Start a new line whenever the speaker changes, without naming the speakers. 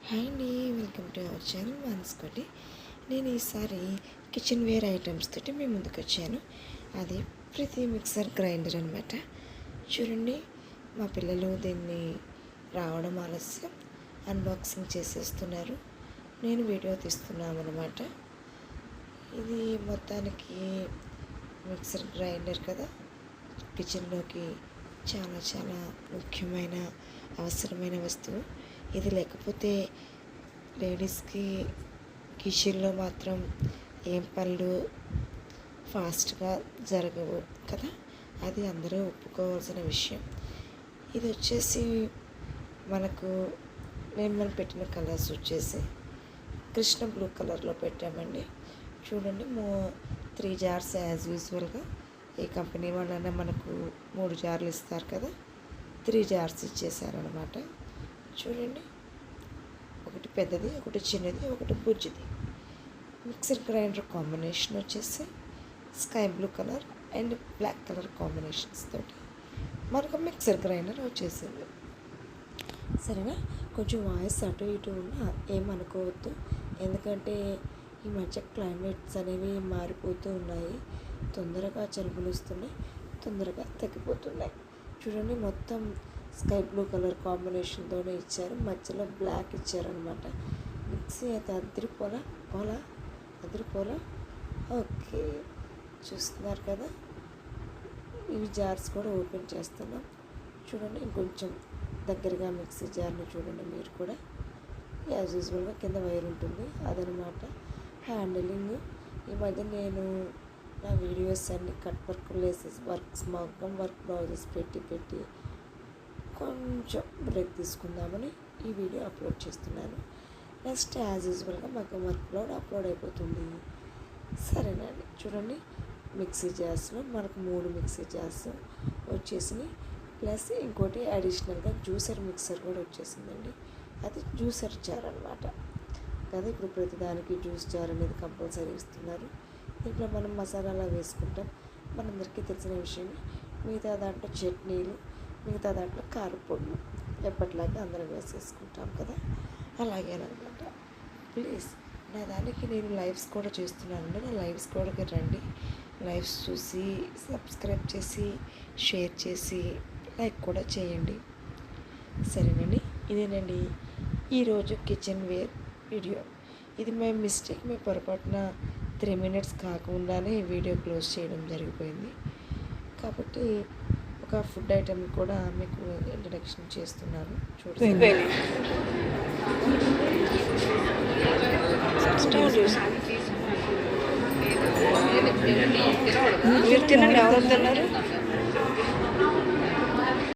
Hi అండి, welcome to our channel వాన్స్కోటి. నేను ఈసారి కిచెన్ వేర్ ఐటమ్స్ తోటి మేము ముందుకు వచ్చాను. అది ప్రతి మిక్సర్ గ్రైండర్ అనమాట. చూడండి, మా పిల్లలు దీన్ని రావడం ఆలస్యం అన్బాక్సింగ్ చేసేస్తున్నారు. నేను వీడియో తీస్తున్నాను అనమాట. ఇది మొత్తానికి మిక్సర్ గ్రైండర్ కదా, కిచెన్లోకి చాలా చాలా ముఖ్యమైన అవసరమైన వస్తువు. ఇది లేకపోతే లేడీస్కి కిచెన్లో మాత్రం ఏం పనులు ఫాస్ట్గా జరగవు కదా, అది అందరూ ఒప్పుకోవాల్సిన విషయం. ఇది వచ్చేసి మనకు మేము పెట్టిన కలర్స్ వచ్చేసి కృష్ణ బ్లూ కలర్లో పెట్టామండి. చూడండి, 3 జార్స్ యాజ్ యూజువల్గా ఏ కంపెనీ వాళ్ళైనా మనకు 3 జార్లు ఇస్తారు కదా, 3 జార్స్ ఇచ్చేసారనమాట. చూడండి, ఒకటి పెద్దది, ఒకటి చిన్నది, ఒకటి బుజ్జిది. మిక్సర్ గ్రైండర్ కాంబినేషన్ వచ్చేసి sky blue colour and black colour combinations తోటి మనకు మిక్సర్ గ్రైండర్ వచ్చేసింది. సరేనా, కొంచెం వాయిస్ అటు ఇటు ఉన్నా ఏమనుకోవద్దు, ఎందుకంటే ఈ మధ్య క్లైమేట్స్ అనేవి మారిపోతూ ఉన్నాయి. తొందరగా జలుబులు వస్తున్నాయి, తొందరగా తగ్గిపోతున్నాయి. చూడండి, మొత్తం స్కై బ్లూ కలర్ కాంబినేషన్తోనే ఇచ్చారు, మధ్యలో బ్లాక్ ఇచ్చారనమాట. మిక్సీ అయితే అదిరిపోలా. ఓకే, చూస్తున్నారు కదా, ఇవి జార్స్ కూడా ఓపెన్ చేస్తున్నాం. చూడండి, ఇంకొంచెం దగ్గరగా మిక్సీ జార్ని చూడండి మీరు కూడా. యాజ్ యూజువల్గా కింద వైర్ ఉంటుంది, అదనమాట హ్యాండిలింగ్. ఈ మధ్య నేను నా వీడియోస్ అన్ని కట్ వర్క్, లేసెస్ వర్క్స్, మగ్గం వర్క్, బ్లౌజెస్ పెట్టి కొంచెం బ్రేక్ తీసుకుందామని ఈ వీడియో అప్లోడ్ చేస్తున్నాను. నెక్స్ట్ యాజ్ యూజువల్గా మగ్గం వర్క్ అప్లోడ్ అయిపోతుంది. సరేనండి, చూడండి, మిక్సీ జార్స్లో మనకు 3 మిక్సీ జార్స్ వచ్చేసినాయి. ప్లస్ ఇంకోటి అడిషనల్గా జ్యూసర్ మిక్సర్ కూడా వచ్చేసిందండి. అది జ్యూసర్ జార్ అనమాట కదా. ఇప్పుడు ప్రతిదానికి జ్యూస్ జార్ అనేది కంపల్సరీ ఇస్తున్నారు. దీంట్లో మనం మసాలాలా వేసుకుంటాం, మనందరికీ తెలిసిన విషయం. మిగతా దాంట్లో చట్నీలు, మిగతా దాంట్లో కారపొడులు ఎప్పటిలాగా అందరం వేసేసుకుంటాం కదా, అలాగేనమాట. ప్లీజ్, నా దానికి నేను లైవ్స్ కూడా చేస్తున్నానండి. నా లైవ్స్ కూడా రండి, లైవ్స్ చూసి సబ్స్క్రైబ్ చేసి షేర్ చేసి లైక్ కూడా చేయండి. సరేనండి, ఇదేనండి ఈరోజు కిచెన్ వేర్ వీడియో. ఇది మేము పొరపాటున 3 minutes కాకుండానే వీడియో క్లోజ్ చేయడం జరిగిపోయింది. కాబట్టి ఒక ఫుడ్ ఐటమ్ కూడా మీకు ఇంట్రడక్షన్ చేస్తున్నాను, చూడండి. మీరు తినండి, ఎవరు తిన్నారు?